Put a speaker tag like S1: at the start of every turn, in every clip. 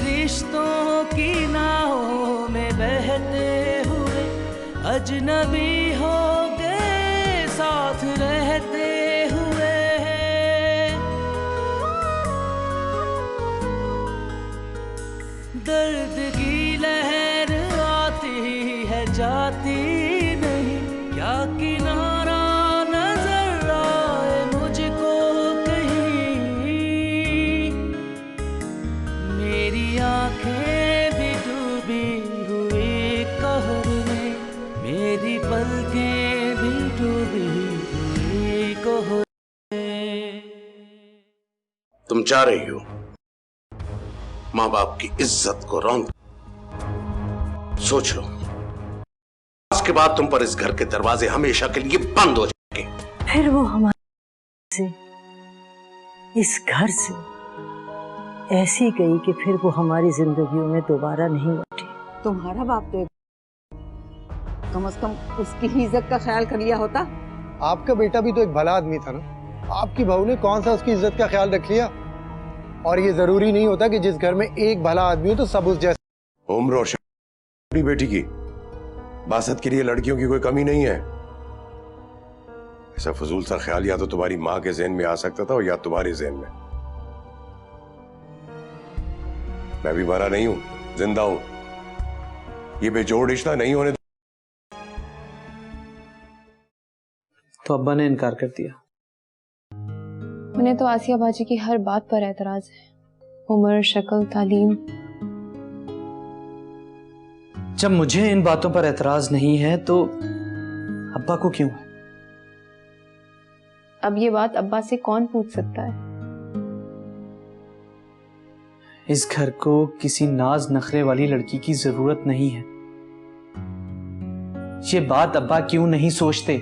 S1: रिश्तों की नावों में बहते हुए अजनबी हो गए साथ रहते हुए। दर्द की लहर आती है जाती नहीं, क्या किनारा नजर आए मुझको कहीं। मेरी आंखें भी डूबी हुई कहर में, मेरी पलकें भी डूबी हुई कहर में।
S2: तुम जा रही हो माँ बाप की इज्जत को रौंद। सोच लो, आज के बाद तुम पर इस घर के दरवाजे हमेशा के लिए बंद हो जाएंगे।
S3: फिर वो हमारे से, इस घर से ऐसी गई कि फिर वो हमारी जिंदगियों में दोबारा नहीं लौटी।
S4: तुम्हारा बाप तो कम से कम उसकी ही इज्जत का ख्याल कर लिया होता।
S5: आपका बेटा भी तो एक भला आदमी था ना, आपकी बहू ने कौन सा उसकी इज्जत का ख्याल रख लिया। और ये जरूरी नहीं होता कि जिस घर में एक भला आदमी हो तो सब उस जैसे।
S6: ओम रोशन अपनी बेटी की बासत के लिए लड़कियों की कोई कमी नहीं है। ऐसा फजूल सा ख्याल या तो तुम्हारी माँ के ज़हन में आ सकता था और या तुम्हारे ज़हन में। मैं भी मरा नहीं हूं, जिंदा हूं। ये बेजोड़ रिश्ता नहीं होने।
S7: तो अब्बा ने इनकार कर दिया।
S8: उन्हें तो आसिया बाजी की हर बात पर एतराज है, उम्र, शक्ल, तालीम।
S7: जब मुझे इन बातों पर एतराज नहीं है तो अब्बा को क्यों है?
S8: अब ये बात अब्बा से कौन पूछ सकता है?
S7: इस घर को किसी नाज नखरे वाली लड़की की जरूरत नहीं है। ये बात अब्बा क्यों नहीं सोचते?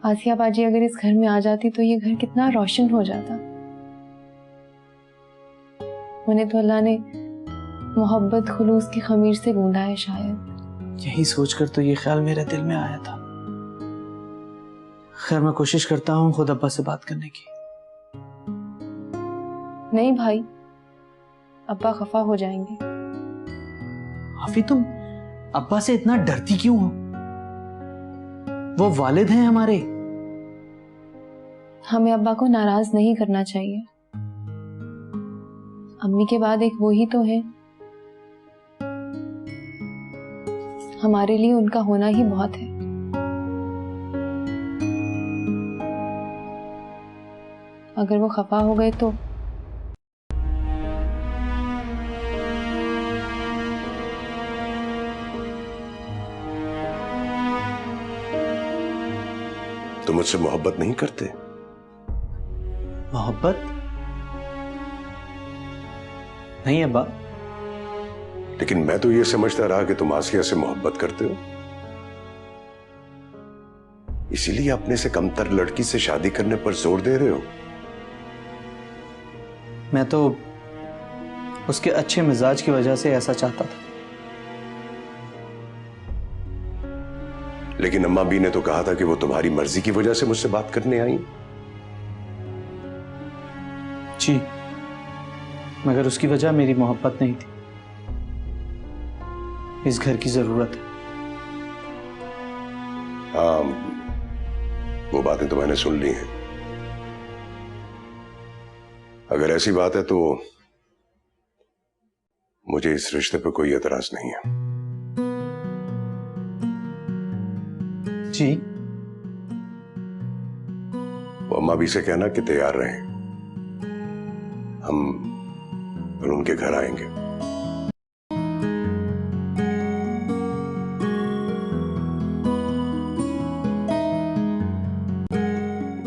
S8: आसिया बाजी अगर इस घर में आ जाती तो ये घर कितना रोशन हो जाता। उन्हें तो अल्लाह ने मोहब्बत खुलूस की खमीर से गूंधा है शायद।
S7: यही सोचकर तो ये ख्याल मेरे दिल में आया था। खैर मैं कोशिश करता हूँ खुद अब्बा से बात करने की।
S8: नहीं भाई, अब्बा खफा हो जाएंगे।
S7: आफी तुम अब्बा से इतना डरती क्यों हो? वो वालिद हैं हमारे।
S8: हमें अब्बा को नाराज नहीं करना चाहिए। अम्मी के बाद एक वो ही तो है। हमारे लिए उनका होना ही बहुत है। अगर वो खफा हो गए तो
S6: तुम मुझसे मोहब्बत नहीं करते?
S7: मोहब्बत नहीं अब्बा।
S6: लेकिन मैं तो ये समझता रहा कि तुम आसिया से मोहब्बत करते हो, इसीलिए अपने से कमतर लड़की से शादी करने पर जोर दे रहे हो।
S7: मैं तो उसके अच्छे मिजाज की वजह से ऐसा चाहता था।
S6: लेकिन अम्मा बी ने तो कहा था कि वो तुम्हारी मर्जी की वजह से मुझसे बात करने आई।
S7: जी, मगर उसकी वजह मेरी मोहब्बत नहीं थी। इस घर की जरूरत है।
S6: हाँ, वो बातें तो मैंने सुन ली हैं। अगर ऐसी बात है तो मुझे इस रिश्ते पर कोई एतराज नहीं है।
S7: जी,
S6: वो अम्मा भी से कहना कि तैयार रहें, हम उनके घर आएंगे।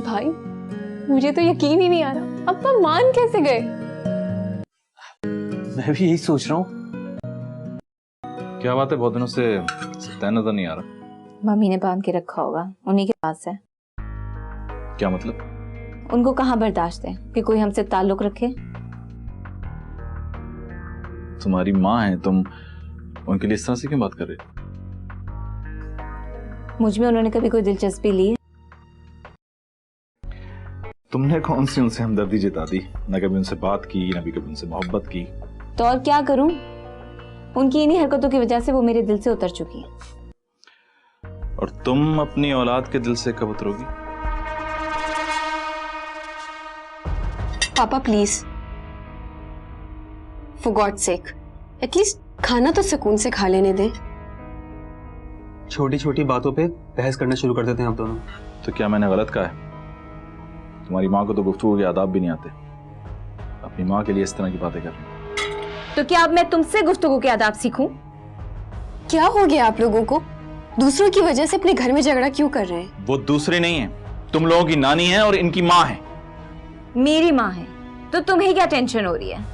S8: भाई मुझे तो यकीन ही नहीं आ रहा, अब्बा मान कैसे गए?
S7: मैं भी यही सोच रहा हूँ।
S9: क्या बात है, बहुत दिनों से तय नजर नहीं आ रहा।
S10: मम्मी ने बांध के रखा होगा, उन्हीं के पास है।
S9: क्या मतलब?
S10: उनको कहाँ बर्दाश्त है कि कोई हमसे ताल्लुक रखे।
S9: तुम्हारी माँ है, तुम उनके लिए इस तरह से क्यों बात कर रहे हो?
S10: मुझ में उन्होंने कभी कोई दिलचस्पी ली है?
S9: तुमने कौन सी उनसे हमदर्दी जता दी? न कभी उनसे बात की, न भी कभी उनसे मोहब्बत की।
S10: तो और क्या करूं? उनकी इन्हीं हरकतों की वजह से वो मेरे दिल से उतर चुकी है।
S9: और तुम अपनी औलाद के दिल से कब उतरोगी?
S11: पापा please, for God sake at least खाना तो सुकून से खा लेने दें।
S7: छोटी छोटी बातों पे बहस करना शुरू कर देते हैं आप दोनों।
S9: तो क्या मैंने गलत कहा है? तुम्हारी माँ को तो गुफ्तगू के आदाब भी नहीं आते, अपनी माँ के लिए इस तरह की बातें कर रही हो।
S10: तो क्या अब मैं तुमसे गुफ्तगू के आदाब सीखूं?
S11: क्या हो गया आप लोगों को? दूसरों की वजह से अपने घर में झगड़ा क्यों कर रहे हैं?
S9: वो दूसरे नहीं है, तुम लोगों की नानी है और इनकी माँ है।
S10: मेरी माँ है तो तुम्हें क्या टेंशन हो रही है?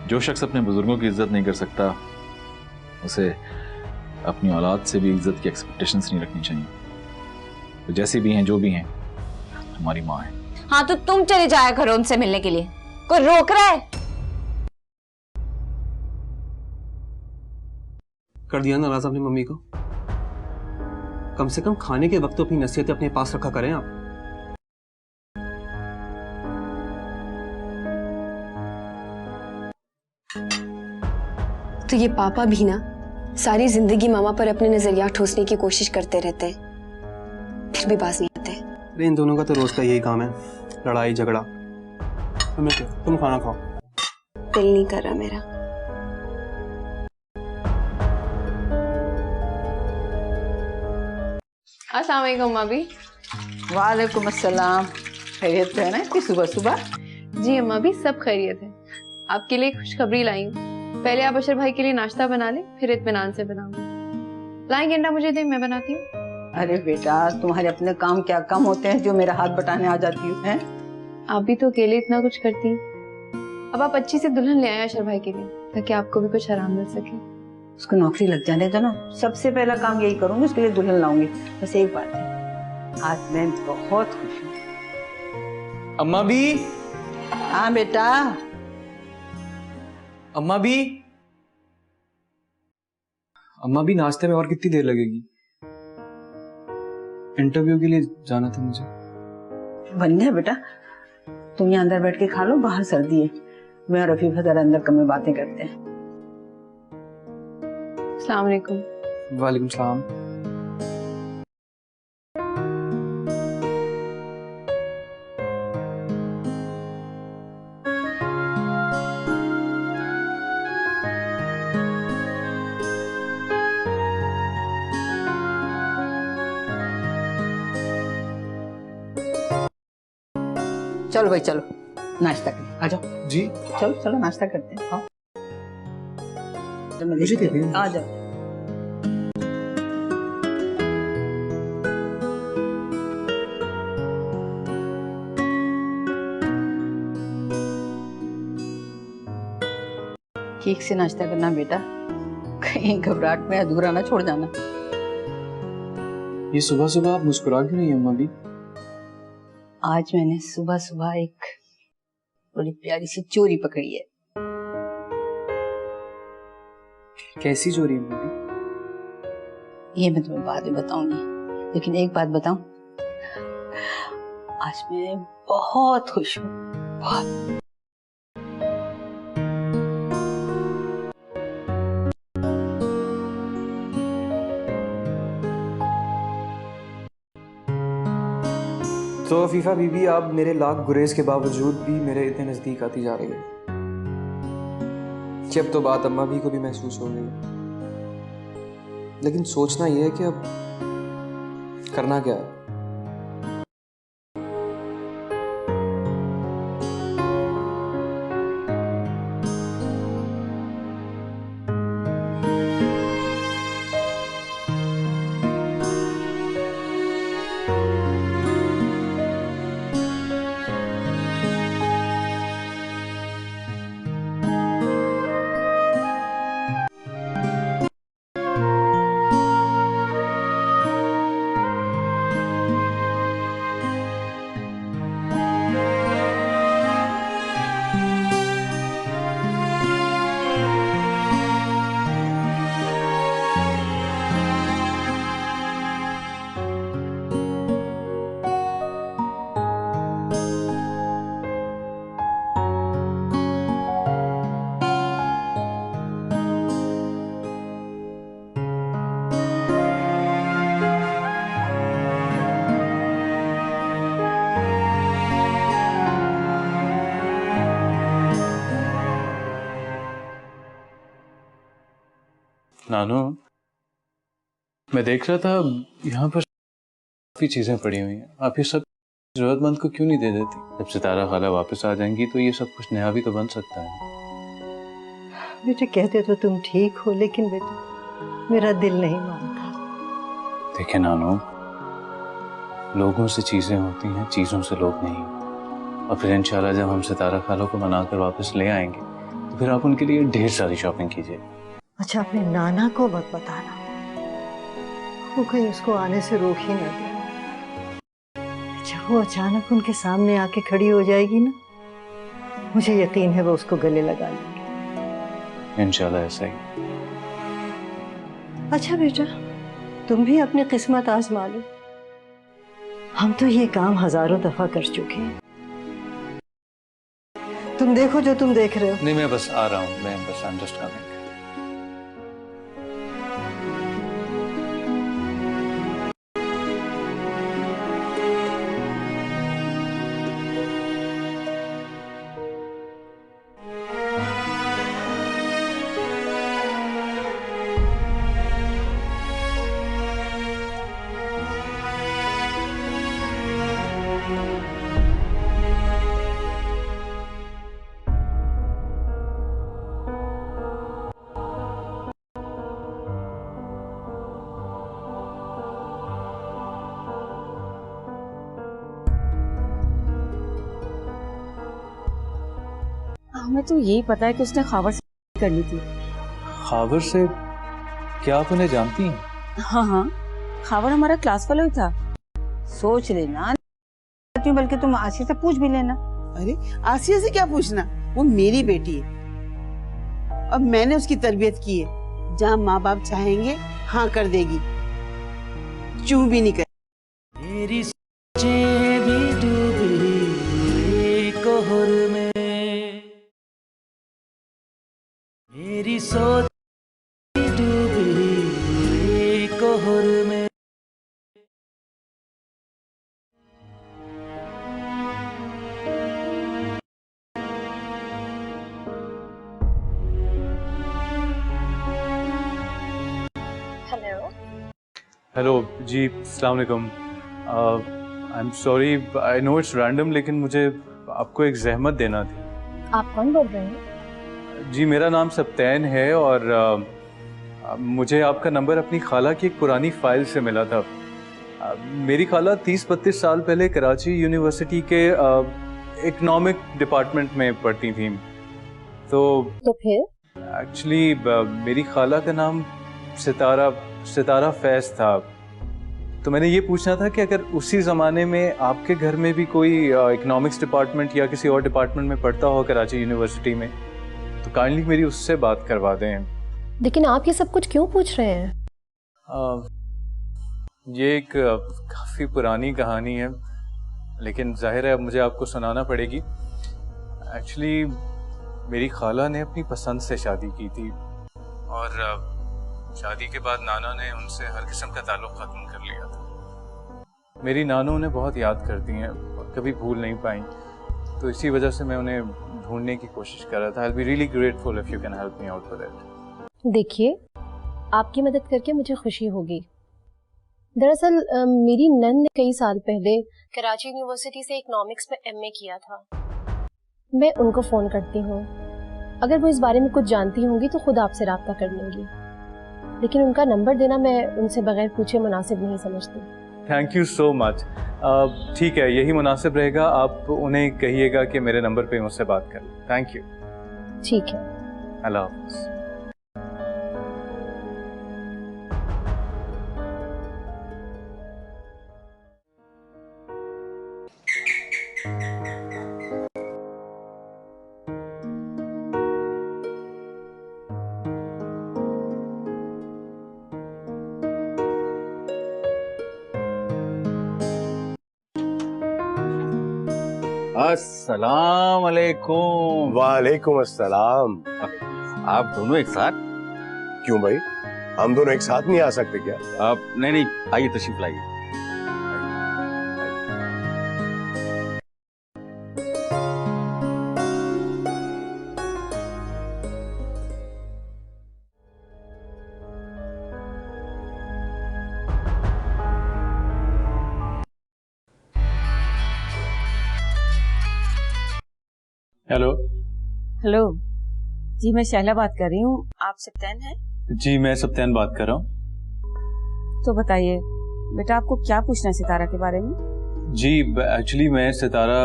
S9: जो शख्स अपने बुजुर्गों की इज्जत नहीं कर सकता, उसे अपनी औलाद से भी इज्जत की एक्सपेक्टेशंस नहीं रखनी चाहिए। तो जैसे भी हैं, जो भी हैं, हमारी माँ है।
S10: हाँ तो तुम चले जाया करो उनसे मिलने के लिए, कोई रोक रहा है?
S7: कर दिया नाराज अपनी मम्मी को। कम से कम खाने के वक्त तो अपनी नसीहतें अपने पास रखा करें आप।
S11: तो ये पापा भी ना सारी जिंदगी मामा पर अपने नजरिया ठोसने की कोशिश करते रहते हैं, फिर भी बाज नहीं आते।
S7: अरे इन दोनों का तो रोज का यही काम है, लड़ाई झगड़ा। तुम्हें क्या, तुम खाना खाओ।
S11: दिल नहीं कर रहा मेरा।
S8: अस्सलाम वालेकुम अम्मा भी।
S4: वालेकुम अस्सलाम। खैरियत है ना इतनी सुबह सुबह?
S8: जी अम्मा भी, सब खैरियत है। आपके लिए खुशखबरी लाई हूँ। पहले आप अशर भाई के लिए नाश्ता बना लें, फिर इत्मीनान से बनाऊंगी। लाएंगे अंडा मुझे दें, मैं बनाती हूँ।
S4: अरे बेटा, तुम्हारे अपने काम क्या कम होते हैं जो मेरा हाथ बटाने आ जाती हूँ हैं?
S8: आप भी तो अकेले इतना कुछ करती हैं। अब आप अच्छी सी दुल्हन ले आए अशर भाई के लिए, ताकि आपको भी कुछ आराम मिल सके।
S4: उसको नौकरी लग जाने दो ना, सबसे पहला काम यही करूंगी, उसके लिए दुल्हन लाऊंगी। बस एक बात है, आज मैं बहुत खुश हूँ।
S7: अम्मा भी।
S4: हाँ बेटा।
S7: अम्मा भी। अम्मा भी, नाश्ते में और कितनी देर लगेगी? इंटरव्यू के लिए जाना था मुझे।
S4: बन गया बेटा, तुम यहाँ अंदर बैठ के खा लो, बाहर सर्दी है। मैं और रफीफा जरा अंदर कमरे बातें करते हैं।
S8: अस्सलाम वालेकुम।
S7: वालेकुम सलाम।
S4: चलो भाई चलो, नाश्ता करें। आ जाओ
S7: जी।
S4: चलो चलो नाश्ता करते हैं। हाँ
S7: मुझे दे दीजिए।
S4: आ जाओ। ठीक से नाश्ता करना बेटा, कहीं घबराहट में अधूरा ना छोड़ जाना।
S7: ये सुबह सुबह आप मुस्कुरा क्यों नहीं अम्मा भी?
S4: आज मैंने सुबह सुबह एक बड़ी प्यारी सी चोरी पकड़ी है।
S7: कैसी चोरी अम्मा भी?
S4: ये मैं तुम्हें बाद में बताऊंगी, लेकिन एक बात बताऊं, आज मैं बहुत खुश हूँ, बहुत।
S7: तो अफीफा बीबी, आप मेरे लाख गुरेज के बावजूद भी मेरे इतने नजदीक आती जा रही है कि अब तो बात अम्मा भी को भी महसूस हो गई। लेकिन सोचना यह है कि अब करना क्या है।
S12: नानू, मैं देख रहा था यहाँ पर काफी चीजें पड़ी हुई हैं, आप ये सब जरूरतमंद को क्यों नहीं दे देती? जब सितारा खाला वापस आ जाएंगी तो ये सब कुछ नया भी तो बन सकता है।
S3: बेटा कहते तो तुम ठीक हो, लेकिन बेटा मेरा दिल नहीं मानता।
S12: देखिए नानू, लोगों से चीजें होती हैं, चीजों से लोग नहीं। और फिर इंशाल्लाह जब हम सितारा खालों को मनाकर वापस ले आएंगे तो फिर आप उनके लिए ढेर सारी शॉपिंग कीजिए।
S3: अच्छा, अपने नाना को मत बताना, वो कहीं उसको आने से रोक ही ना दे। जब वो अचानक उनके सामने आके खड़ी हो जाएगी ना, मुझे यकीन है वो उसको गले लगा लेंगे।
S12: इंशाल्लाह ऐसा ही।
S3: अच्छा बेटा, तुम भी अपनी किस्मत आजमा लो। हम तो ये काम हजारों दफा कर चुके हैं। तुम देखो जो तुम देख रहे हो।
S12: नहीं, मैं बस आ रहा हूँ, मैं बस आई एम जस्ट कमिंग।
S4: हमें तो यही पता है कि उसने खावर से कर ली थी।
S12: खावर से? क्या आप उन्हें जानती हैं?
S4: हाँ हाँ, खावर हमारा क्लास फेलो ही था। सोच लेना, बल्कि तुम आसिया से पूछ भी लेना।
S13: अरे आसिया से क्या पूछना, वो मेरी बेटी है और मैंने उसकी तरबियत की है। जहाँ माँ बाप चाहेंगे हाँ कर देगी, चूं भी नहीं कर।
S1: मेरी सोचें भी डूबी कोहर में, मेरी सोच भी डूबी कोहर में।
S12: हेलो जी, अस्सलाम वालेकुम। I am sorry, I know it's random, लेकिन मुझे आपको एक जहमत देना थी।
S11: आप कौन बोल रहे हैं?
S12: जी, मेरा नाम सप्तैन है और मुझे आपका नंबर अपनी खाला की एक पुरानी फाइल से मिला था। मेरी खाला 30-32 साल पहले कराची यूनिवर्सिटी के इकोनॉमिक डिपार्टमेंट में पढ़ती थी। तो
S11: फिर
S12: एक्चुअली मेरी खाला का नाम सितारा फैज था। तो मैंने ये पूछना था कि अगर उसी ज़माने में आपके घर में भी कोई इकोनॉमिक्स डिपार्टमेंट या किसी और डिपार्टमेंट में पढ़ता हो कराची यूनिवर्सिटी में, तो काइंडली मेरी उससे बात करवा दें।
S11: लेकिन आप ये सब कुछ क्यों पूछ रहे हैं?
S12: ये एक काफ़ी पुरानी कहानी है, लेकिन जाहिर है अब मुझे आपको सुनाना पड़ेगी। एक्चुअली मेरी खाला ने अपनी पसंद से शादी की थी और शादी के बाद नाना ने उनसे हर किस्म का ताल्लुक ख़त्म कर लिया था। मेरी नानू उन्हें बहुत याद करती हैं और कभी भूल नहीं पाई, तो इसी वजह से मैं उन्हें ढूंढने की कोशिश कर रहा था। I'll be really grateful if you can help me out with it।
S11: देखिए, आपकी मदद करके मुझे खुशी होगी। दरअसल मेरी नंद ने कई साल पहले कराची यूनिवर्सिटी से इकोनॉमिक्स में एमए किया था। मैं उनको फ़ोन करती हूँ, अगर वो इस बारे में कुछ जानती होंगी तो खुद आपसे रब्ता कर लेंगी, लेकिन उनका नंबर देना मैं उनसे बगैर पूछे मुनासिब नहीं समझती।
S12: Thank you so much. ठीक है, यही मुनासिब रहेगा। आप उन्हें कहिएगा कि मेरे नंबर पे मुझसे बात करें। Thank you.
S11: ठीक है,
S12: अल्लाह हाफ़िज़।
S14: अस्सलाम वालेकुम।
S6: वालेकुम अस्सलाम।
S14: आप दोनों एक साथ?
S6: क्यों भाई, हम दोनों एक साथ नहीं आ सकते क्या?
S14: आप नहीं, आइए तशरीफ लाइए।
S12: हेलो।
S4: हेलो जी, मैं शैला बात कर रही हूँ। आप सप्तान हैं?
S12: जी मैं सप्तान बात कर रहा हूँ।
S4: तो बताइए बेटा, आपको क्या पूछना है सितारा के बारे में?
S12: जी एक्चुअली मैं सितारा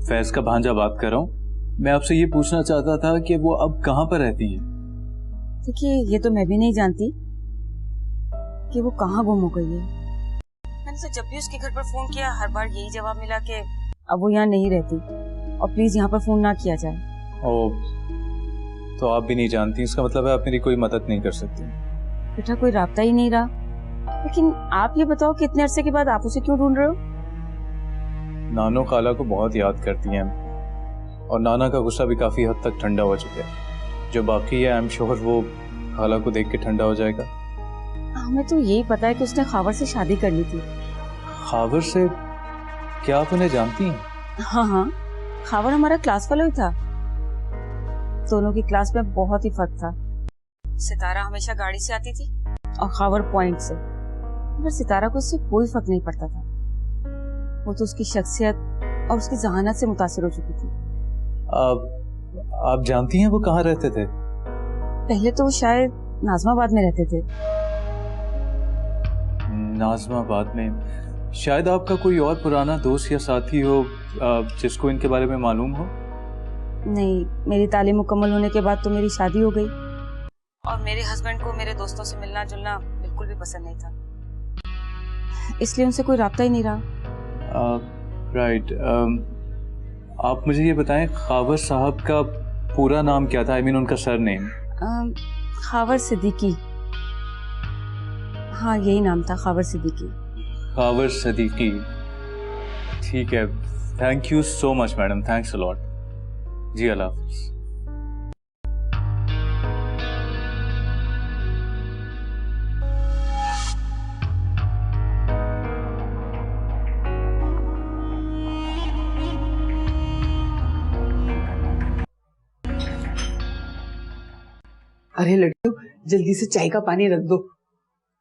S12: फैज का भांजा बात कर रहा हूँ। मैं आपसे ये पूछना चाहता था कि वो अब कहाँ पर रहती हैं?
S4: देखिए, ये तो मैं भी नहीं जानती कि वो कहाँ गुम हो गई है। मैंने तो जब भी उसके घर पर फोन किया हर बार यही जवाब मिला कि अब वो यहाँ नहीं रहती और प्लीज यहाँ पर फोन ना किया जाए।
S12: ओ, तो आप भी नहीं जानती, इसका मतलब है आप मेरी कोई मदद नहीं कर सकती।
S4: बेटा कोई राब्ता ही नहीं रहा, लेकिन आप ये बताओ कि इतने अरसे के बाद आप उसे क्यों ढूंढ रहे हो?
S12: नानो खाला को बहुत याद करती हैं और नाना का गुस्सा भी काफी हद तक ठंडा हो चुका है। जो बाकी है आई एम श्योर वो खाला को देख के ठंडा हो जाएगा।
S4: हमें तो यही पता है कि उसने खावर से शादी कर ली थी।
S12: खावर से? क्या आप उन्हें जानती हैं?
S4: हाँ हाँ, खावर हमारा क्लास फेलो ही था। दोनों की क्लास में बहुत ही फर्क था। सितारा हमेशा गाड़ी से आती थी और खावर पॉइंट से, मगर सितारा को इससे कोई फर्क नहीं पड़ता था। वो तो उसकी शख्सियत और उसकी जहानत से मुतासिर हो चुकी थी।
S12: आप जानती हैं वो कहाँ रहते थे?
S4: पहले तो वो शायद नाजमाबाद में रहते थे।
S12: नाजमाबाद में? शायद आपका कोई और पुराना दोस्त या साथी हो जिसको इनके बारे में मालूम हो?
S4: नहीं, मेरी तालीम मुकम्मल होने के बाद तो मेरी शादी हो गई और मेरे हस्बैंड को मेरे दोस्तों से मिलना जुलना बिल्कुल भी पसंद नहीं था, इसलिए उनसे कोई राब्ता ही नहीं रहा।
S12: राइट। आप मुझे ये बताएं खावर साहब का पूरा नाम क्या था? आई मीन उनका सरनेम।
S4: खावर सिद्दीकी। हाँ यही नाम था, खावर सिद्दीकी।
S12: खावर सिद्दीकी, ठीक है। Thank you so much madam, thanks a lot. जी अल्लाह हाफिज़।
S13: अरे लड़कियों, जल्दी से चाय का पानी रख दो।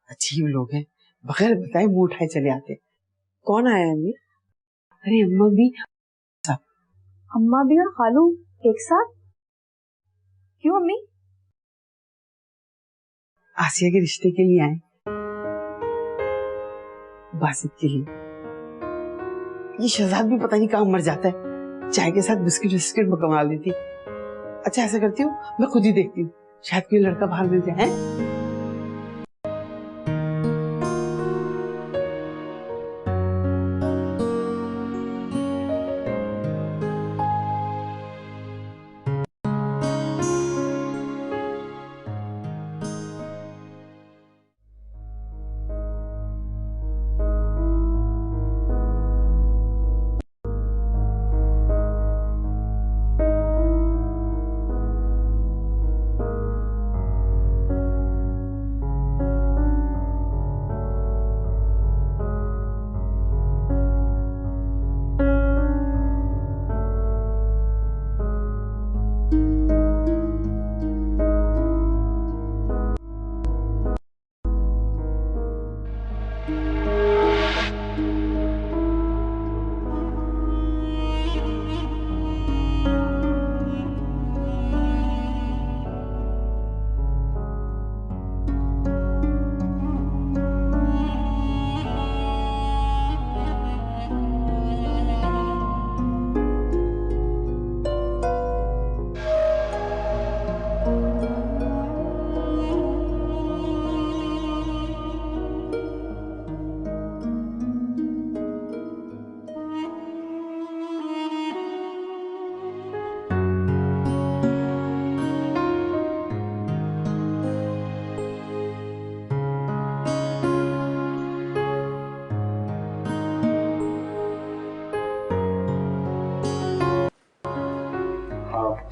S13: अजीब लोग हैं, बगैर बताए मुंह उठाए चले आते। कौन आया है अम्मी? अरे अम्मा भी।
S11: अम्मा भी और खालू एक साथ? क्यों अम्मी?
S13: आसिया के रिश्ते के लिए आए, बासित के लिए। ये शहजाद भी पता नहीं कहाँ मर जाता है, चाय के साथ बिस्किट बिस्किट मंगवा लेती। अच्छा ऐसा करती हूँ, मैं खुद ही देखती हूँ, शायद कोई लड़का बाहर मिल जाए।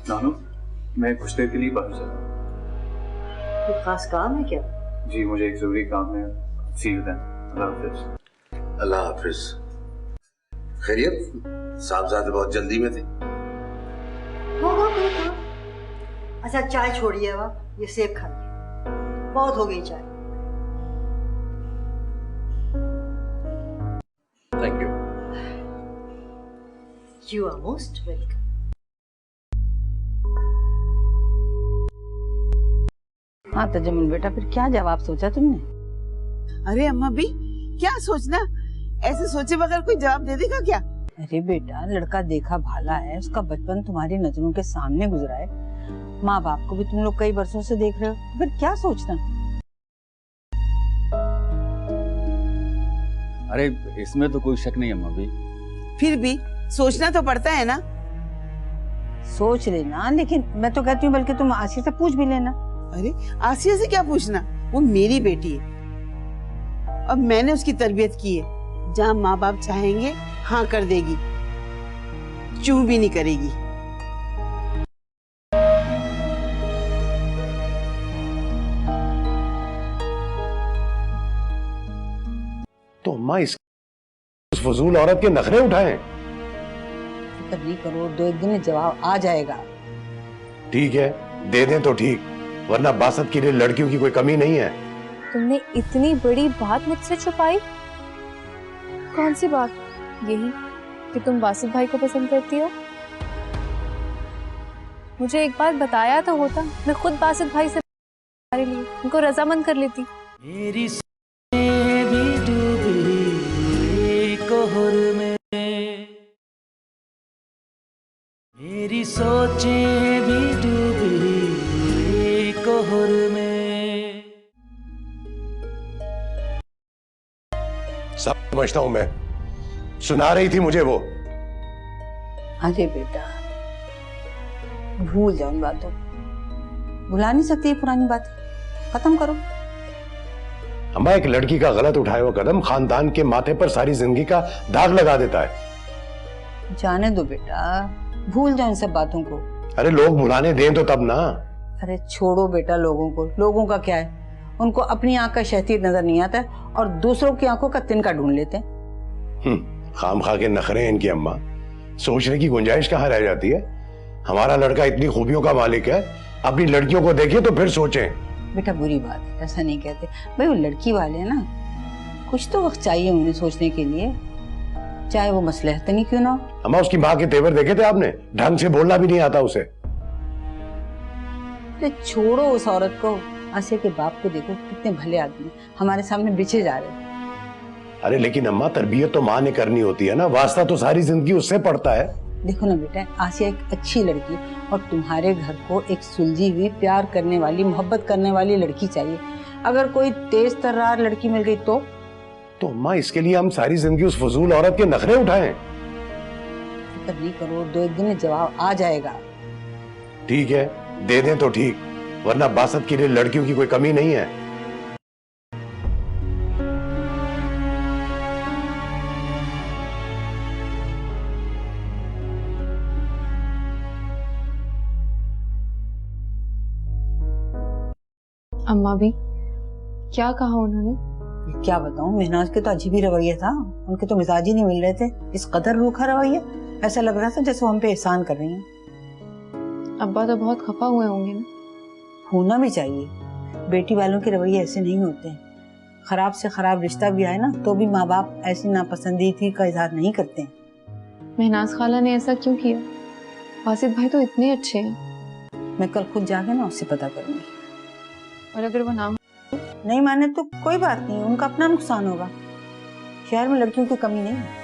S12: नानू, मैं कुछ देर के लिए बाहर जा रहा हूँ।
S3: कोई खास काम है क्या?
S12: जी मुझे एक जरूरी काम है। सी यू देन। अल्लाह हाफिज।
S2: अल्लाह हाफिज। खैरियत? साहबजादे बहुत जल्दी में थे।
S3: होगा कोई काम। अच्छा चाय छोड़िए, अब ये सेब खाइए, बहुत हो गई चाय।
S2: Thank you.
S3: You are most welcome.
S15: हाँ तजम्मुल बेटा, फिर क्या जवाब सोचा तुमने?
S13: अरे अम्मा भी क्या सोचना, ऐसे सोचे बगैर कोई जवाब दे देगा क्या?
S15: अरे बेटा, लड़का देखा भाला है, उसका बचपन तुम्हारी नजरों के सामने गुजरा है। माँ बाप को भी तुम लोग कई वर्षों से देख रहे हो, फिर क्या सोचना?
S14: अरे इसमें तो कोई शक नहीं अम्मा भी।
S13: फिर भी सोचना तो पड़ता है ना।
S15: सोच लेना, लेकिन मैं तो कहती हूँ बल्कि तुम आसिया से पूछ भी लेना।
S13: अरे आसिया से क्या पूछना, वो मेरी बेटी है और मैंने उसकी तरबियत की है। जहाँ माँ बाप चाहेंगे हाँ कर देगी, चूं भी नहीं करेगी।
S6: तो अम्मा इस फजूल औरत के नखरे उठाएं।
S15: फिक्र नहीं करो, 2-1 दिन में जवाब आ जाएगा।
S6: ठीक है, दे दें तो ठीक, वरना बासत के लिए लड़कियों की कोई कमी नहीं है।
S11: तुमने इतनी बड़ी बात मुझसे छुपाई? कौन सी बात? यही कि तुम बासित भाई को पसंद करती हो? मुझे एक बार बताया तो होता, मैं खुद बासित भाई से उनको रजामंद कर लेती।
S1: मेरी सोचें भी डूबी कोहर में, मेरी सोचें भी डूबी कोहर में।
S6: सब समझता हूं मैं, सुना रही थी मुझे वो।
S15: अरे बेटा, भूल जाओ उन बातों, भुला नहीं सकती पुरानी बात, खत्म करो।
S6: अम्मा, एक लड़की का गलत उठाया हुआ कदम खानदान के माथे पर सारी जिंदगी का दाग लगा देता है।
S15: जाने दो बेटा, भूल जाओ इन सब बातों को।
S6: अरे लोग भुलाने दें तो तब ना।
S15: अरे छोड़ो बेटा लोगों को, लोगों का क्या है, उनको अपनी आंख का शहतीर नजर नहीं आता और दूसरों की आंखों का तिनका ढूंढ लेते हैं।
S6: खामखा के नखरे हैं इनकी अम्मा, सोचने की गुंजाइश कहाँ रह जाती है। हमारा लड़का इतनी खूबियों का मालिक है, अपनी लड़कियों को देखे तो फिर सोचें।
S15: बेटा बुरी बात है, ऐसा नहीं कहते भाई, वो लड़की वाले हैं ना, कुछ तो वक्त चाहिए उन्हें सोचने के लिए, चाहे वो मसलहत नहीं क्यों ना हो।
S6: अम्मा, उसकी माँ के तेवर देखे थे आपने? ढंग से बोलना भी नहीं आता उसे।
S15: तो छोड़ो उस औरत को, आसिया के बाप को देखो, कितने भले आदमी, हमारे सामने बिछे जा रहे हैं।
S6: अरे लेकिन अम्मा, तरबियत तो माँ ने करनी होती है ना, वास्ता तो सारी जिंदगी उससे पड़ता है।
S15: देखो ना बेटा, आसिया एक अच्छी लड़की और तुम्हारे घर को एक सुलझी हुई, प्यार करने वाली, मोहब्बत करने वाली लड़की चाहिए। अगर कोई तेज तर्रार लड़की मिल गई तो
S6: अम्मा, इसके लिए हम सारी जिंदगी उस फजूल औरत के नखरे उठाएं?
S15: फिक्र नहीं करो, 2-1 दिन में जवाब आ जाएगा।
S6: ठीक है, दे दें तो ठीक, वरना बासत के लिए लड़कियों की कोई कमी नहीं है।
S8: अम्मा भी क्या कहा उन्होंने?
S15: क्या बताऊं, महनाज के तो अजीब ही रवैया था, उनके तो मिजाज ही नहीं मिल रहे थे, इस कदर रूखा रवैया, ऐसा लग रहा था जैसे वो हम पे एहसान कर रही हैं।
S8: अब्बा तो बहुत खफा हुए होंगे ना?
S15: होना भी चाहिए, बेटी वालों के रवैये ऐसे नहीं होते। खराब से खराब रिश्ता भी आए ना तो भी माँ बाप ऐसी नापसंदीदगी का इजहार नहीं करते।
S8: महनाज खाला ने ऐसा क्यों किया? बासित भाई तो इतने अच्छे हैं।
S15: मैं कल खुद जाके ना उससे पता करूंगी।
S8: और अगर वो ना
S15: नहीं माने तो कोई बात नहीं, उनका अपना नुकसान होगा, शहर में लड़कियों की कमी नहीं है।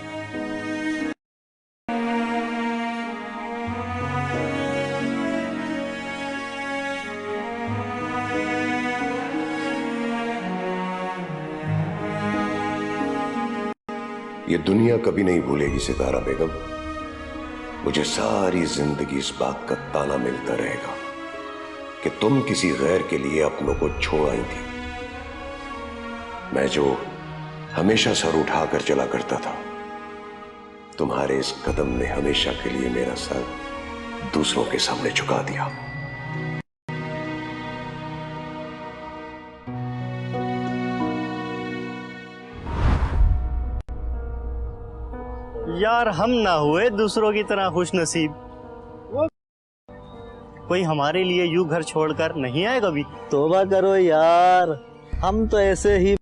S6: ये दुनिया कभी नहीं भूलेगी सितारा बेगम, मुझे सारी जिंदगी इस बात का ताना मिलता रहेगा कि तुम किसी गैर के लिए अपनों को छोड़ आई थी। मैं जो हमेशा सर उठाकर चला करता था, तुम्हारे इस कदम ने हमेशा के लिए मेरा सर दूसरों के सामने झुका दिया।
S16: यार हम ना हुए दूसरों की तरह खुश नसीब, कोई हमारे लिए यूं घर छोड़कर नहीं आए कभी।
S17: तौबा करो यार, हम तो ऐसे ही,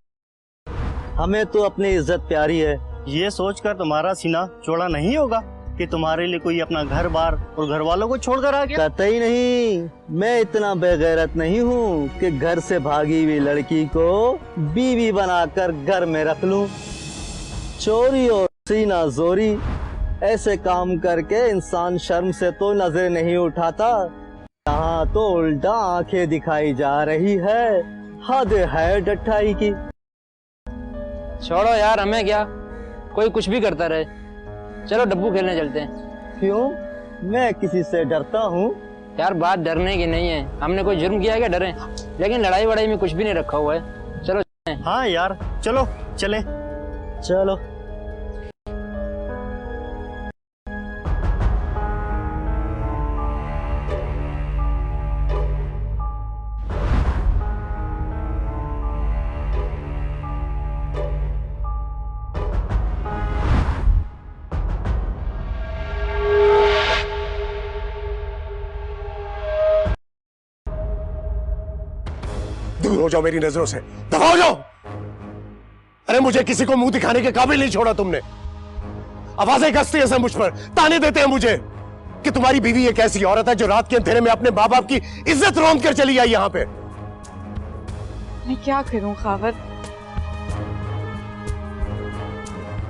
S17: हमें तो अपनी इज्जत प्यारी है।
S16: ये सोचकर तुम्हारा सीना चौड़ा नहीं होगा कि तुम्हारे लिए कोई अपना घर बार और घर वालों को छोड़कर आ गया?
S17: कतई नहीं, मैं इतना बेगैरत नहीं हूँ कि घर से भागी हुई लड़की को बीवी बनाकर घर में रख लूं। चोरी और सीना जोरी ऐसे काम करके इंसान शर्म से तो नजर नहीं उठाता, यहाँ तो उल्टा आंखें दिखाई जा रही है। हद है डठाई की।
S18: छोड़ो यार, हमें क्या, कोई कुछ भी करता रहे। चलो डब्बू खेलने चलते हैं।
S17: क्यों, मैं किसी से डरता हूँ?
S18: यार बात डरने की नहीं है, हमने कोई जुर्म किया है क्या डरे? लेकिन लड़ाई वड़ाई में कुछ भी नहीं रखा हुआ है। चलो।
S16: हाँ यार चलो चले।
S17: चलो।
S2: दूर हो जाओ मेरी नजरों से, दफा हो जाओ। अरे मुझे किसी को मुंह दिखाने के काबिल नहीं छोड़ा तुमने। आवाजें कसती हैं सब मुझ पर, ताने देते हैं मुझे कि तुम्हारी बीवी एक ऐसी औरत है जो रात के अंधेरे में अपने माँ बाप की इज्जत रौंद कर चली आई यहाँ पे।
S4: मैं क्या करूं खावर,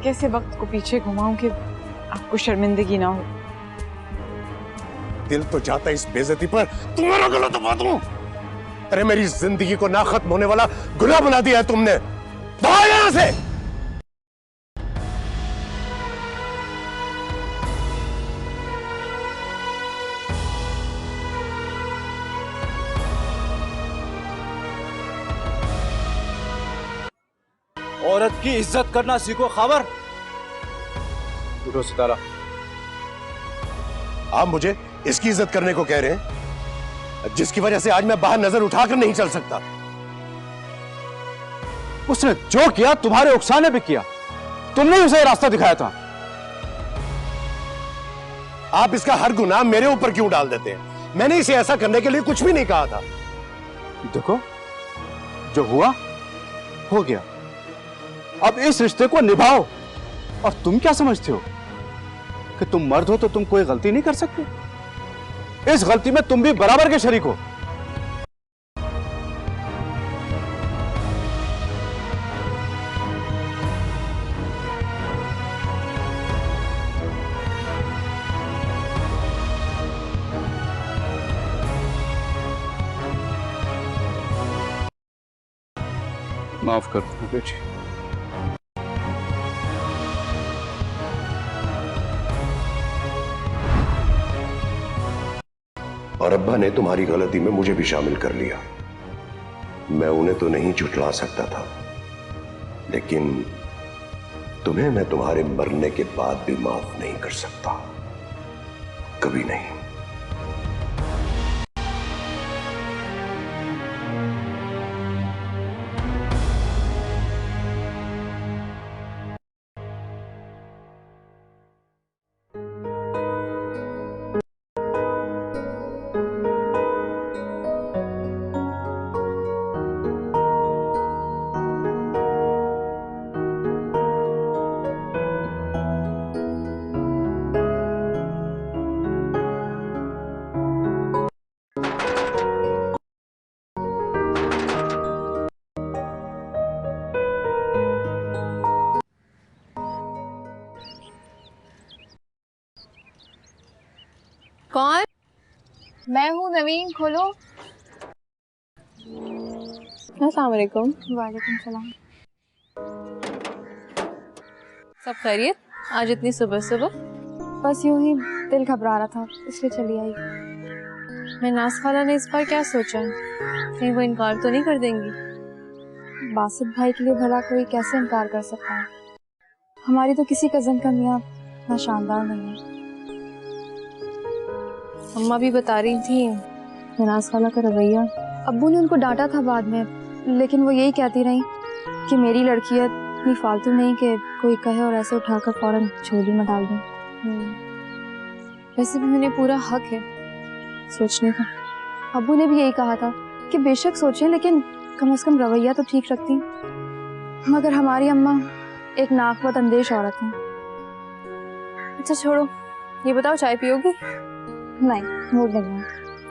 S4: कैसे वक्त को पीछे घुमाऊं कि आपको शर्मिंदगी ना हो।
S2: दिल तो जाता है इस बेइज्जती पर तुम्हारा गला दबा दूं। अरे मेरी जिंदगी को ना खत्म होने वाला गुनाह बना दिया है तुमने। भाग यहां से।
S14: औरत की इज्जत करना सीखो खावर।
S2: उठो सितारा। आप मुझे इसकी इज्जत करने को कह रहे हैं जिसकी वजह से आज मैं बाहर नजर उठाकर नहीं चल सकता।
S14: उसने जो किया तुम्हारे उकसाने पे किया, तुमने उसे रास्ता दिखाया था।
S2: आप इसका हर गुनाह मेरे ऊपर क्यों डाल देते हैं? मैंने इसे ऐसा करने के लिए कुछ भी नहीं कहा था।
S14: देखो, जो हुआ हो गया, अब इस रिश्ते को निभाओ। और तुम क्या समझते हो कि तुम मर्द हो तो तुम कोई गलती नहीं कर सकते? इस गलती में तुम भी बराबर के शरीक हो। माफ कर दो बेटी।
S6: और अब्बा ने तुम्हारी गलती में मुझे भी शामिल कर लिया। मैं उन्हें तो नहीं झुठला सकता था, लेकिन तुम्हें मैं तुम्हारे मरने के बाद भी माफ नहीं कर सकता, कभी नहीं।
S8: कौन? मैं हूँ नवीन, खोलो। अस्सलाम वालेकुम। वालेकुम सलाम। सब खैरियत? आज इतनी सुबह सुबह? बस यूं ही दिल घबरा रहा था, इसलिए चली आई। मैं नास खाला ने इस बार क्या सोचा है, कहीं वो इनकार तो नहीं कर देंगी? बासित भाई के लिए भला कोई कैसे इनकार कर सकता है? हमारी तो किसी कजन का मियाँ इतना शानदार नहीं है। अम्मा भी बता रही थी नास खाला का रवैया। अब्बू ने उनको डांटा था बाद में, लेकिन वो यही कहती रही कि मेरी लड़की है, इतनी फालतू नहीं कि कोई कहे और ऐसे उठाकर फौरन झोली में डाल दूं। वैसे भी उन्हें पूरा हक है सोचने का। अब्बू ने भी यही कहा था कि बेशक सोचें, लेकिन कम से कम रवैया तो ठीक रखती। मगर हमारी अम्मा एक नाकबद अंदेश औरत है। अच्छा छोड़ो, ये बताओ, चाय पियोगी?
S10: नहीं, मूड नहीं है।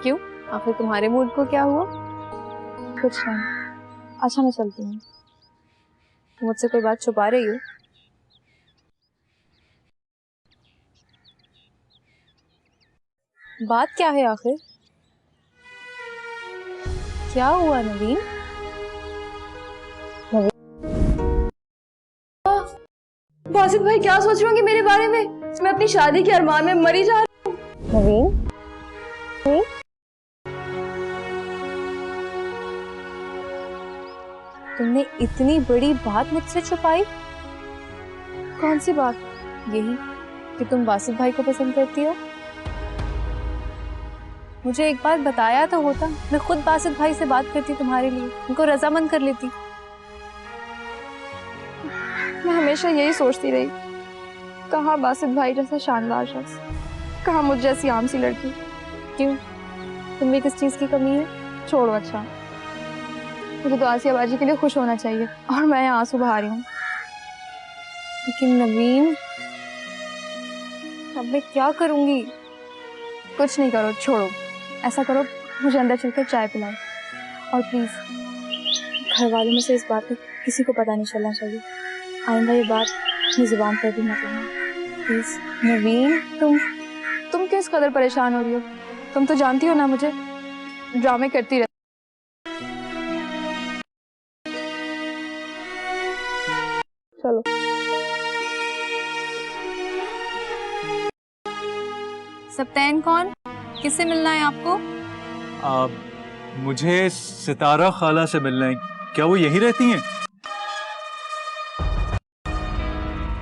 S8: क्यों? आखिर तुम्हारे मूड को क्या हुआ?
S10: कुछ नहीं। अच्छा, मैं चलती हूँ।
S8: मुझसे कोई बात छुपा रही हो? बात क्या है आखिर? क्या हुआ नवीन?
S19: बासित भाई क्या सोच रहे होंगे मेरे बारे में? मैं अपनी शादी के अरमान में मरी जा रही हूँ।
S10: नवीन,
S8: तुमने इतनी बड़ी बात मुझसे छुपाई? कौन सी बात? यही कि तुम बासित भाई को पसंद करती हो? मुझे एक बार बताया तो होता, मैं खुद बासित भाई से बात करती तुम्हारे लिए, उनको रजामंद कर लेती।
S19: मैं हमेशा यही सोचती रही, कहाँ बासित भाई जैसा शानदार शख्स, कहाँ मुझ जैसी आम सी लड़की।
S8: क्यों, तुम्हें किस चीज की कमी है?
S19: छोड़ो, अच्छा मुझे तो आसिया बाजी के लिए खुश होना चाहिए और मैं यहाँ आंसू बहा रही हूँ।
S8: लेकिन नवीन, अब मैं क्या करूंगी?
S19: कुछ नहीं करो, छोड़ो। ऐसा करो, मुझे अंदर चलकर चाय पिलाओ और प्लीज घर वालों में से इस बात का किसी को पता नहीं चलना चाहिए। आइंदा ये बात अपनी जुबान पर भी मत लेना प्लीज।
S8: नवीन,
S19: तुम किस कदर परेशान हो रही हो? तुम तो जानती हो ना, मुझे ड्रामे करती रहती। चलो।
S8: सप्तैन कौन? किससे मिलना है आपको?
S12: मुझे सितारा खाला से मिलना है। क्या वो यही रहती हैं?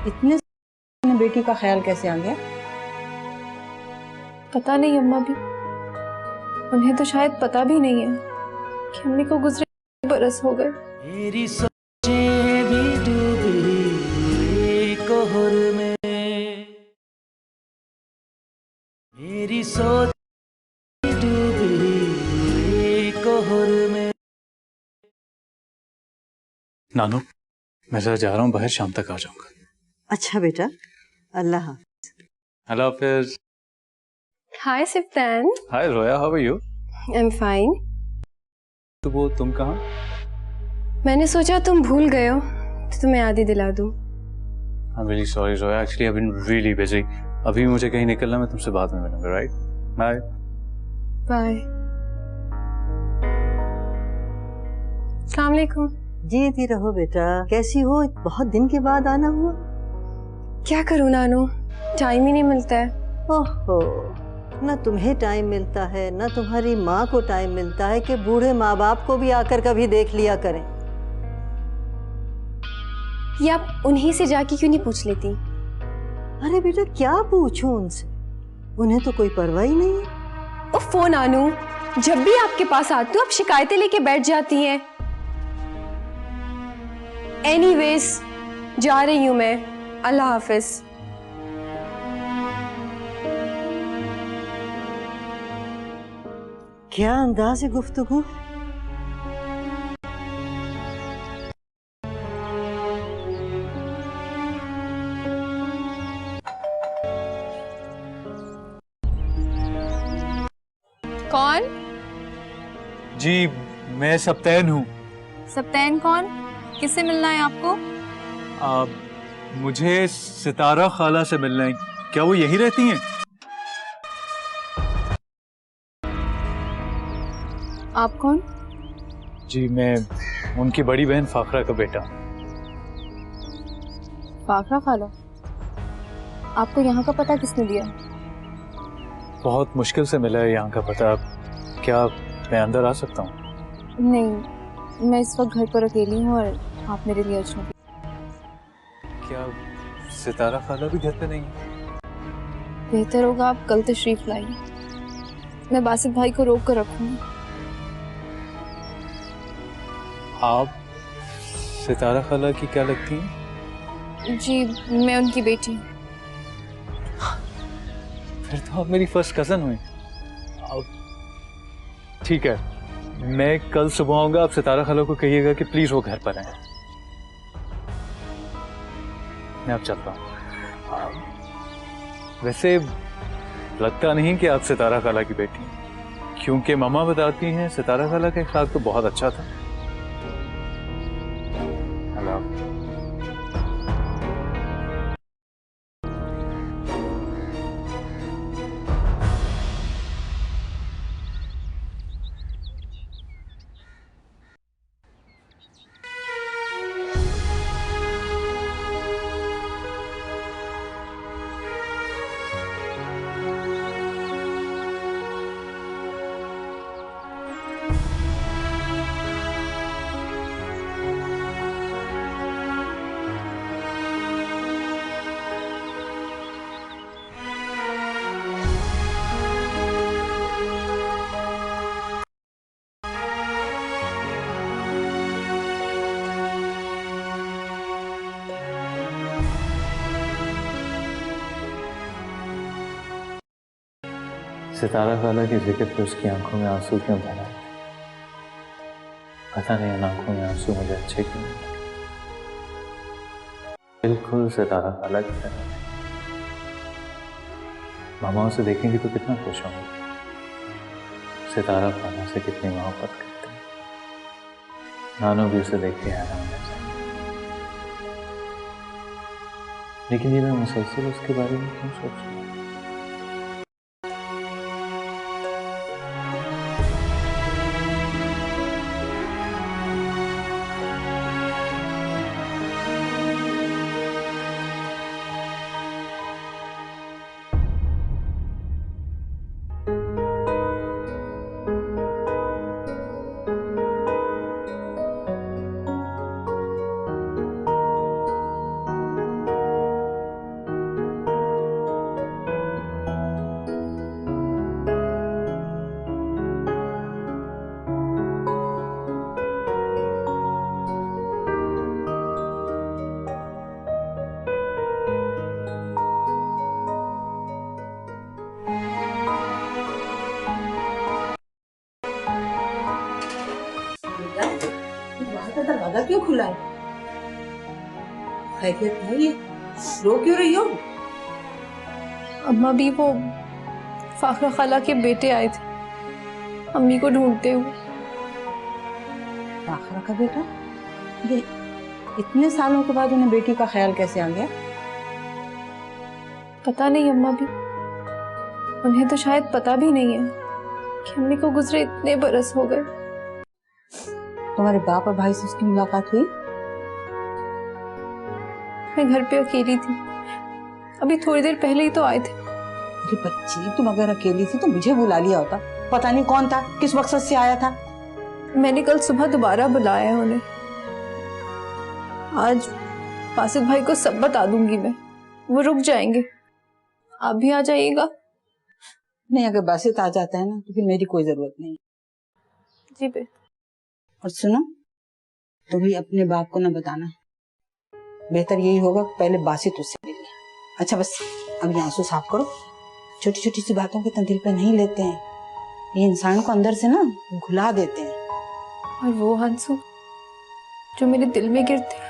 S15: इतने में बेटी का ख्याल कैसे आ गया?
S8: पता नहीं अम्मा भी, उन्हें तो शायद पता भी नहीं है कि अम्मी को गुजरे बरस हो गए।
S1: मेरी सोचें भी डूबी कोहर में, मेरी सोच डूबी कोहर में।
S12: नानू, मैं जरा जा रहा हूँ बाहर, शाम तक आ जाऊंगा।
S3: अच्छा बेटा, अल्लाह हाफ़िज़।
S12: Hello Hafiz.
S11: Hi Siftan.
S12: Hi Roya, how are you?
S11: I am fine.
S12: तो वो तुम कहाँ?
S11: मैंने सोचा तुम भूल गए हो तो तुम्हें याद ही दिला दूं।
S12: I am really sorry Roya, actually I been really busy. अभी मुझे कहीं निकलना, मैं तुमसे बाद में मिलूंगा, राइट? Bye
S11: bye. अस्सलाम वालेकुम।
S3: जीती रहो बेटा। कैसी हो? बहुत दिन के बाद आना हुआ।
S11: क्या करूं नानू, टाइम ही नहीं मिलता है।
S3: ओहो, न तुम्हें टाइम मिलता है, न तुम्हारी माँ को टाइम मिलता है कि बूढ़े माँ बाप को भी आकर कभी देख लिया करें।
S11: ये आप उन्हीं से जाके क्यों नहीं पूछ लेती?
S3: अरे बेटा, क्या पूछूं उनसे? उन्हें तो कोई परवाह ही नहीं है।
S11: ओफो नानू, जब भी आपके पास आती हूँ आप शिकायतें लेके बैठ जाती हैं। एनीवेज, जा रही हूँ मैं। अल्लाह हाफिज।
S3: क्या अंदाज़ है गुफ्तगू।
S8: कौन?
S12: जी, मैं सप्तैन हूँ।
S8: सप्तैन कौन? किससे मिलना है आपको?
S12: मुझे सितारा खाला से मिलना है। क्या वो यही रहती हैं?
S8: आप कौन?
S12: जी, मैं उनकी बड़ी बहन फाखरा का बेटा।
S8: फाखरा खाला? आपको यहाँ का पता किसने दिया?
S12: बहुत मुश्किल से मिला है यहाँ का पता। क्या मैं अंदर आ सकता हूँ?
S8: नहीं, मैं इस वक्त घर पर अकेली हूँ और आप मेरे लिए अजनबी।
S12: क्या सितारा खाला भी घर पे नहीं है?
S8: बेहतर होगा आप कल तशरीफ लाइए, मैं बासित भाई को रोक कर रखूंगी।
S12: आप सितारा खाला की क्या लगती हैं?
S8: जी, मैं उनकी बेटी हूँ।
S12: फिर तो आप मेरी फर्स्ट कजन हुई। ठीक है, मैं कल सुबह आऊंगा। आप सितारा खाला को कहिएगा कि प्लीज वो घर पर आए। मैं अब चलता हूँ। वैसे लगता नहीं कि आप सितारा खाला की बेटी हैं, क्योंकि मामा बताती हैं सितारा खाला का अखलाक तो बहुत अच्छा था। अल्लाह हाफ़िज़। सितारा खाला की जिक्र पे उसकी आंखों में आंसू क्यों भर आए? पता नहीं उन आंखों में आंसू मुझे अच्छे क्यों नहीं लगे। बिल्कुल सितारा खाला की तरह। मामा उसे देखेंगे तो कितना खुश होंगे। सितारा खाला से कितनी मोहब्बत करते हैं। नानू भी उसे देख के हैरान हो जाए। लेकिन ये मैं मुसलसल उसके बारे में क्यों सोच रहा हूँ?
S15: दरवाजा क्यों खुला है? खैरियत है ये? रो क्यों रही हो?
S8: अम्मा भी वो फाखरा खाला के बेटे आए थे अम्मी को ढूंढते हुए।
S15: फाखरा का बेटा? ये इतने सालों के बाद उन्हें बेटी का ख्याल कैसे आ गया?
S8: पता नहीं अम्मा भी, उन्हें तो शायद पता भी नहीं है कि अम्मी को गुजरे इतने बरस हो गए।
S15: तुम्हारे बाप और भाई से उसकी मुलाकात हुई?
S8: मैं घर पे अकेली थी, अभी थोड़ी देर पहले ही तो आए थे।
S15: अरे बच्ची, तुम अगर अकेली थी तो मुझे बुला लिया होता। पता नहीं कौन था, किस मकसद से आया था।
S8: मैंने कल सुबह दोबारा बुलाया है उन्हें। आज बासित भाई को सब बता दूंगी मैं, वो रुक जाएंगे। आप भी आ जाइएगा।
S15: नहीं, अगर बासित आ जाता है ना तो फिर मेरी कोई जरूरत नहीं।
S8: जी बे।
S15: और सुनो, तुम भी अपने बाप को न बताना। बेहतर यही होगा पहले बासित उससे मिल ले। अच्छा बस अब ये आंसू साफ करो। छोटी छोटी सी बातों के दिल पे नहीं लेते हैं, ये इंसान को अंदर से ना घुला देते हैं।
S8: और वो आंसू जो मेरे दिल में गिरते हैं।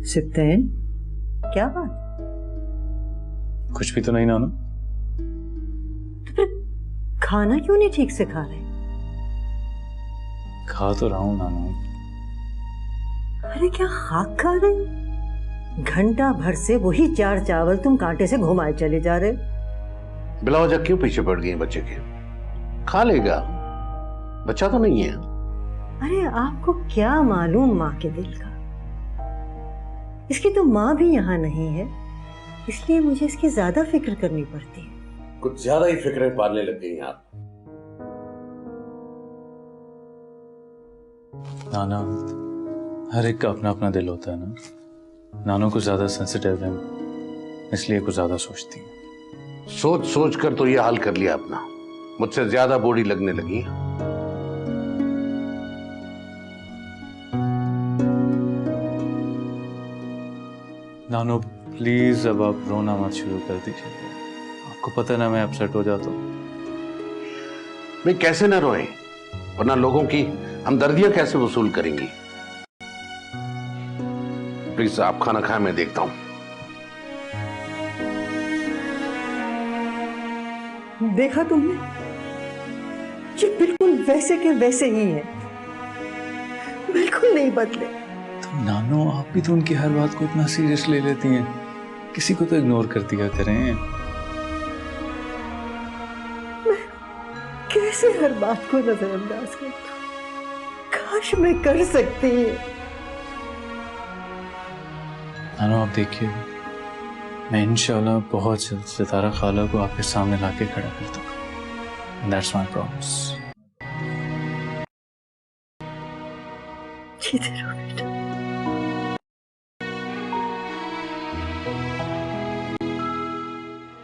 S3: सिप्तैन, क्या बात?
S12: कुछ भी तो नहीं नानू।
S3: तो फिर खाना क्यों नहीं ठीक से खा रहे?
S12: खा तो रहा हूं नानू।
S3: अरे क्या खाक खा रहे हो? घंटा भर से वही 4 चावल तुम कांटे से घुमाए चले जा रहे हो।
S2: बिला वजह क्यों पीछे पड़ गई बच्चे के? खा लेगा, बच्चा तो नहीं है।
S3: अरे आपको क्या मालूम माँ के दिल का? इसकी तो माँ भी यहाँ नहीं है, इसलिए मुझे इसकी ज्यादा फिक्र करनी पड़ती है।
S2: कुछ ज्यादा ही फिक्रें पालने लग गई आप।
S12: नाना, हर एक का अपना अपना दिल होता है ना। नानू कुछ ज्यादा सेंसिटिव है, इसलिए कुछ ज्यादा सोचती है।
S2: सोच सोच कर तो ये हाल कर लिया अपना। मुझसे ज्यादा बॉडी लगने लगी।
S12: नानू प्लीज अब आप रोना मत शुरू कर दीजिए। आपको पता ना मैं अपसेट हो जाता हूँ।
S2: भाई कैसे ना रोए, वरना लोगों की हमदर्दियां कैसे वसूल करेंगी। प्लीज आप खाना खाएं, मैं देखता हूं।
S3: देखा तुमने, ये बिल्कुल वैसे के वैसे ही है, बिल्कुल नहीं बदले।
S12: तो नानो, आप भी तो उनकी हर बात को इतना सीरियस ले लेती हैं, किसी को तो इग्नोर कर दिया करें।
S3: कैसे हर बात को नजरअंदाज कर दूं? काश मैं कर सकती।
S12: नानो आप देखिए, मैं इंशाल्लाह बहुत जल्द सितारा खाला को आपके सामने लाके खड़ा कर दूंगा। That's my promise.
S3: जीते रहो बेटा।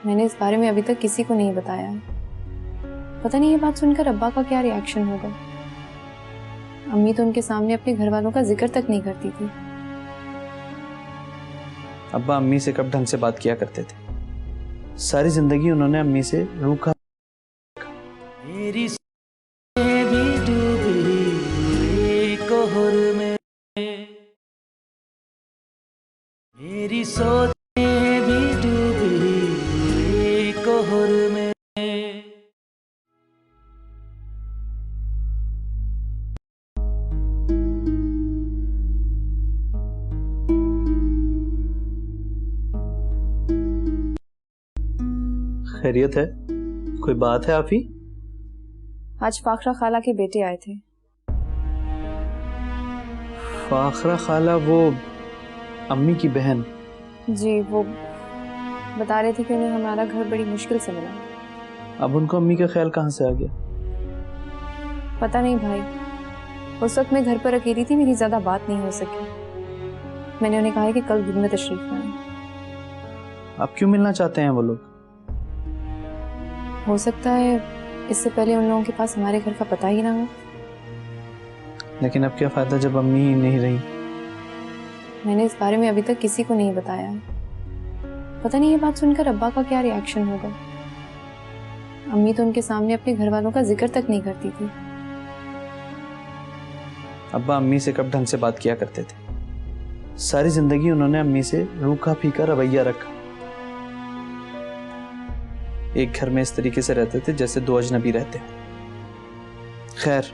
S8: मैंने इस बारे में अभी तक किसी को नहीं बताया। पता नहीं ये बात सुनकर अब्बा का क्या रिएक्शन होगा। अम्मी तो उनके सामने अपने घर वालों का जिक्र तक नहीं करती थी।
S7: अब्बा अम्मी से कब ढंग से बात किया करते थे? सारी जिंदगी उन्होंने अम्मी से रूखा।
S1: मेरी सोचें भी डूबी कोहर में, मेरी सोचें भी डूबी कोहर में।
S7: खैरियत है? कोई बात है आफी?
S8: आज फाखरा खाला के बेटे आए थे।
S7: फाखरा खाला वो अम्मी की बहन?
S8: जी, वो बता रहे थे कि उन्हें हमारा घर बड़ी मुश्किल से मिला।
S7: अब उनको अम्मी का ख्याल कहाँ से आ गया?
S8: पता नहीं भाई, उस वक्त मैं घर पर अकेली थी, मेरी ज्यादा बात नहीं हो सकी। मैंने उन्हें कहा है कि कल दिन में तशरीफ लाएं।
S7: आप क्यों मिलना चाहते हैं वो लोग?
S8: हो सकता है इससे पहले उन लोगों के पास हमारे घर का पता ही ना हो।
S7: लेकिन अब क्या फायदा जब अम्मी ही नहीं रही।
S8: मैंने इस बारे में अभी तक किसी को नहीं बताया। पता नहीं ये बात सुनकर अब्बा का क्या रिएक्शन होगा। अम्मी तो उनके सामने अपने घर वालों का जिक्र तक नहीं करती थी।
S7: अब्बा अम्मी से कब ढंग से बात किया करते थे? सारी जिंदगी उन्होंने अम्मी से रूखा फीका रवैया रखा। एक घर में इस तरीके से रहते थे जैसे दो अजनबी रहते। खैर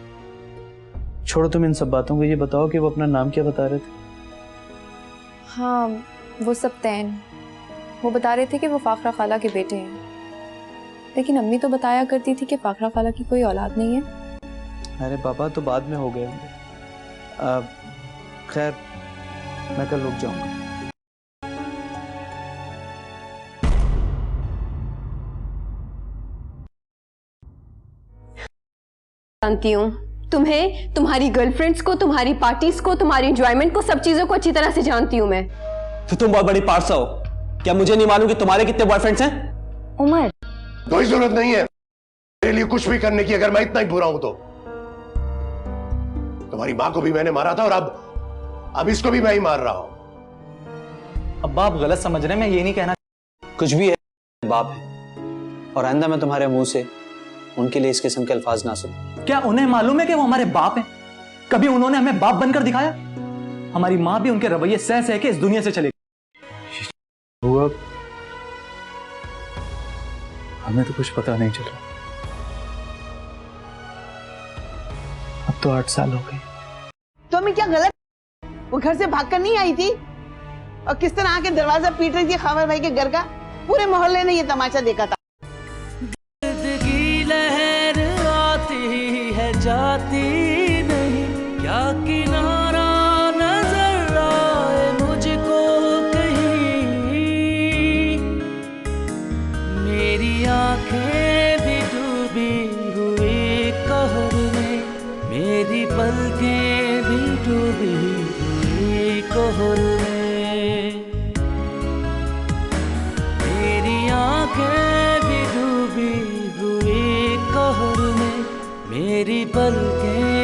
S7: छोड़ो तुम इन सब बातों को, ये बताओ कि वो अपना नाम क्या बता रहे थे?
S8: हाँ, वो सब तैन। वो बता रहे थे कि वो फाखरा खाला के बेटे हैं, लेकिन अम्मी तो बताया करती थी कि फाखरा खाला की कोई औलाद नहीं है।
S7: अरे बाबा, तो बाद में हो गए होंगे। खैर मैं कल रुक जाऊंगा।
S11: जानती हूँ तुम्हें, तुम्हारी गर्लफ्रेंड्स को, तुम्हारी पार्टीज को, तुम्हारी एंजॉयमेंट को, सब चीजों को अच्छी तरह से जानती हूँ मैं।
S18: तो तुम बहुत बड़ी पार्सा हो क्या? मुझे नहीं मालूम कि तुम्हारे कितने बॉयफ्रेंड्स हैं?
S10: उमर,
S2: कोई जरूरत नहीं है मेरे लिए कुछ भी करने की, अगर मैं इतना ही बुरा हूं तो। तुम्हारी मां को भी मैंने मारा था और अब इसको भी मैं ही मार रहा हूं।
S7: अब आप गलत समझ रहे हैं, मैं ये नहीं कहना। कुछ भी है, बाप है, और आइंदा मैं तुम्हारे मुंह से उनके लिए इस किस्म के अल्फाज ना सुन।
S20: क्या उन्हें मालूम है कि वो हमारे बाप हैं? कभी उन्होंने हमें बाप बनकर दिखाया? हमारी माँ भी उनके रवैये सह सह के इस दुनिया से चली
S12: हुआ, हमें तो कुछ पता नहीं चला।
S20: अब तो 8 साल हो गए।
S13: तो मैं क्या गलत? वो घर से भागकर नहीं आई थी? और किस तरह आके दरवाजा पीट रही थी खावर भाई के घर का? पूरे मोहल्ले ने ये तमाशा देखा था।
S1: जाती नहीं, क्या किनारा नजर आए मुझको कहीं। मेरी आंखें भी डूबी हुई कहर में, मेरी पलकें भी डूबी हुई कहर में। मेरी आंखें भी डूबी हुई कहर में, मेरी पलकें